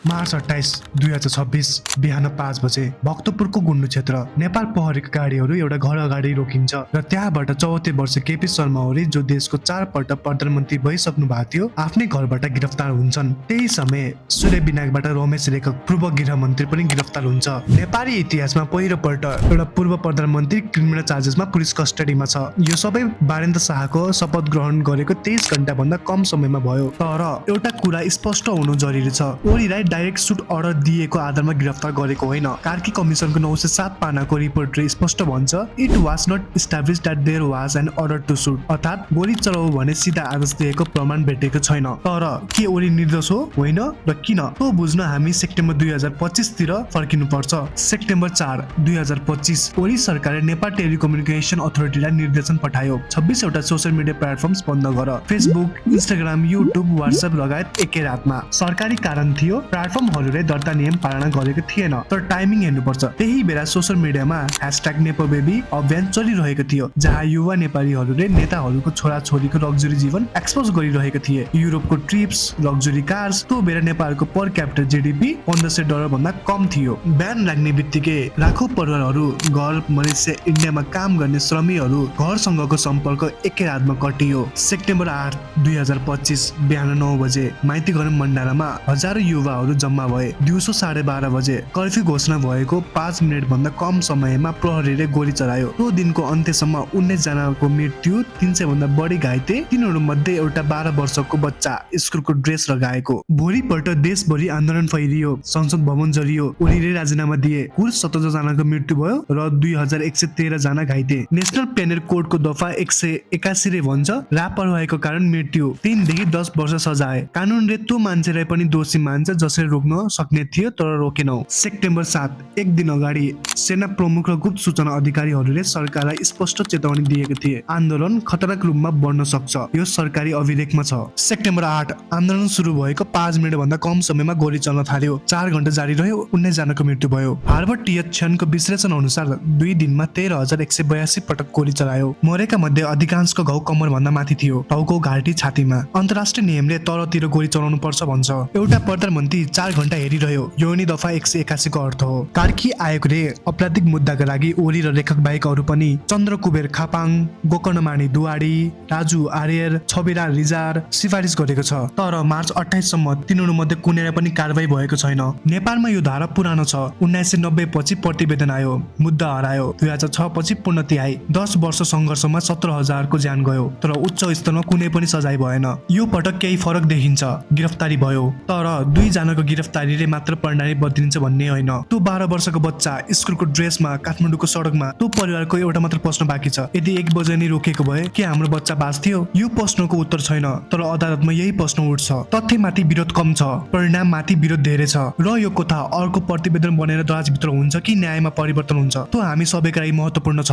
March 28, 2026 बिहान 5 बजे भक्तपुरको गुन्डु क्षेत्र नेपाल प्रहरीका गाडीहरू एउटा घर अगाडि रोकिन्छ र त्यहाँबाट 74 वर्ष केपी शर्मा ओली जो देशको 4 पल्ट प्रधानमन्त्री भइसक्नु भएको थियो आफ्नै घरबाट गिरफ्तार हुन्छन्। त्यही समय सूर्य विनायकबाट रमेश लेखक पूर्व गृहमन्त्री पनि गिरफ्तार हुन्छ। नेपाली इतिहासमा पहिलो पल्ट एउटा पूर्व प्रधानमन्त्री क्रिमिनल चार्जेसमा पुलिस कस्टडीमा छ। यो सबै बारेन्द्र शाहको शपथ ग्रहण गरेको 23 घण्टा भन्दा कम समयमा भयो। तर एउटा कुरा स्पष्ट हुनु जरुरी छ, ओलीलाई डाइरेक्ट सुट अर्डर दिएको आधारमा गिरफ्तार गरेको होइन। कार्की कमिसनको 907 पानाको रिपोर्टले स्पष्ट भन्छ, it was not established that there was an order to shoot, अर्थात् गोली चलाऊ भने सिधा आदेश दिएको प्रमाण भेटेको छैन। तर के ओली निर्दोष हो होइन र किन त्यो बुझ्न हामी सेप्टेम्बर 2025 तिर फर्किनु पर्छ। सेप्टेम्बर 4, 2025 ओली सरकारले नेपाल टेलिकम्युनिकेसन अथोरिटीलाई निर्देशन पठायो 26 वटा सोशल मिडिया प्लेटफर्म्स बन्द गर। फेसबुक, इन्स्टाग्राम, युट्युब, व्हाट्सएप लगायत एकै रातमा। सरकारी कारण थियो प्लेटफर्महरूले दर्ता नियम पालना गरेको थिएन। तर टाइमिङ हेर्नुपर्छ, त्यही बेला सोशल मिडियामा #नेपोबेबी अभियान चलिरहेको थियो, जहाँ युवा नेपालीहरूले नेताहरूको छोराछोरीको लग्जरी जीवन एक्सपोज गरिरहेका थिए। युरोपको ट्रिप्स, लग्जरी कार्स, त्यो बेला नेपालको पर क्यापिटल जीडीपी $1500 भन्दा कम थियो। ब्यान लाग्ने बित्तिकै लाखौं परिवारहरू, गल्फ, मलेसिया, इन्डियामा काम गर्ने श्रमिकहरू घरसँगको सम्पर्क एकै रातमा कटियो। सेप्टेम्बर 8, 2025 बिहान 9 बजे माइती घर मण्डालामा हजारौं युवाहरू जम्मा भए। दिउँसो 12:30 बजे कर्फ्यू घोषणा भएको 5 मिनेट भन्दा कम समयमा प्रहरीले गोली चलायो। त्यो दिनको अन्त्यसम्म 19 जनाको मृत्यु, 300 भन्दा बढी घाइते, तिनीहरू मध्ये एउटा 12 वर्षको बच्चा स्कुलको ड्रेस लगाएको। भोलिपल्ट देशभरि आन्दोलन फैलियो, संसद भवन जलियो, ओलीले राजीनामा दिए। कुल 17 जनाको मृत्यु भयो र 2113 जना घाइते। नेशनल पेनल कोडको दफा 181 ले भन्छ, लापरवाहीको कारण मृत्यु 3 देखि 10 वर्ष सजाय। कानूनले त्यो मान्छेलाई पनि दोषी मान्छ जसले रोक्न सक्ने थियो तर रोकेनौ। सेप्टेम्बर 7, एक दिन अगाडि सेना प्रमुख र गुप्त सूचना अधिकारीहरूले सरकारलाई स्पष्ट चेतावनी दिएका थिए, आन्दोलन खतरनाक रूपमा बढ्न सक्छ, यो सरकारी अभिलेखमा छ। सेप्टेम्बर 8 आन्दोलन सुरु भएको 5 मिनेट भन्दा कम समयमा गोली चल्न थाल्यो। 4 घण्टा जारी रह्यो, 19 जनाको मृत्यु भयो। हार्वर्ड टिएचनको विश्लेषण अनुसार 2 दिनमा 13,182 पटक गोली चलायो। मरेका मध्ये अधिकांशको घाउ कम्मर भन्दा माथि थियो, टाउको, घाँटी, छातीमा। अन्तर्राष्ट्रिय नियमले तलतिर गोली चलाउनु पर्छ भन्छ। एउटा प्रधानमन्त्री 4 घण्टा हेरिरह्यो, यो नि दफा 181 को अर्थ हो। कार्की आयोगले आपराधिक मुद्दाका लागि ओली र लेखक बाहेक अरू पनि चन्द्र कुबेर खापाङ, गोकर्णमाणी दुवाडी, राजु आर्यर, छबेरा रिजार सिफारिस गरेको छ। तर मार्च 28 सम्म तिनीहरू मध्ये कुनैलाई पनि कारबाही भएको छैन। नेपालमा यो धारा पुरानो छ। 1990 पछि प्रतिवेदन आयो, मुद्दा हरायो। 2006 पछि पूर्ण तिहाई, 10 वर्ष सङ्घर्षमा 17,000 को ज्यान गयो, तर उच्च स्तरमा कुनै पनि सजाय भएन। यो पटक केही फरक देखिन्छ, गिरफ्तारी भयो। तर 2 जनाको गिरफ्तारीले मात्र प्रणाली बदलिन्छ भन्ने होइन। त्यो 12 वर्षको बच्चा स्कुलको ड्रेसमा काठमाडौँको सडकमा, त्यो परिवारको एउटा मात्र प्रश्न बाँकी छ, यदि 1 बजे नै रोकेको भए के हाम्रो बच्चा बाँच्थ्यो? यो प्रश्नको उत्तर छैन, तर अदालतमा यही प्रश्न उठ्छ। तथ्यमाथि विरोध कम छ, परिणाममाथि विरोध धेरै छ। र यो कथा अर्को प्रतिवेदन बनेर दराजभित्र हुन्छ कि न्यायमा परिवर्तन हुन्छ, त्यो हामी सबैका लागि महत्त्वपूर्ण छ।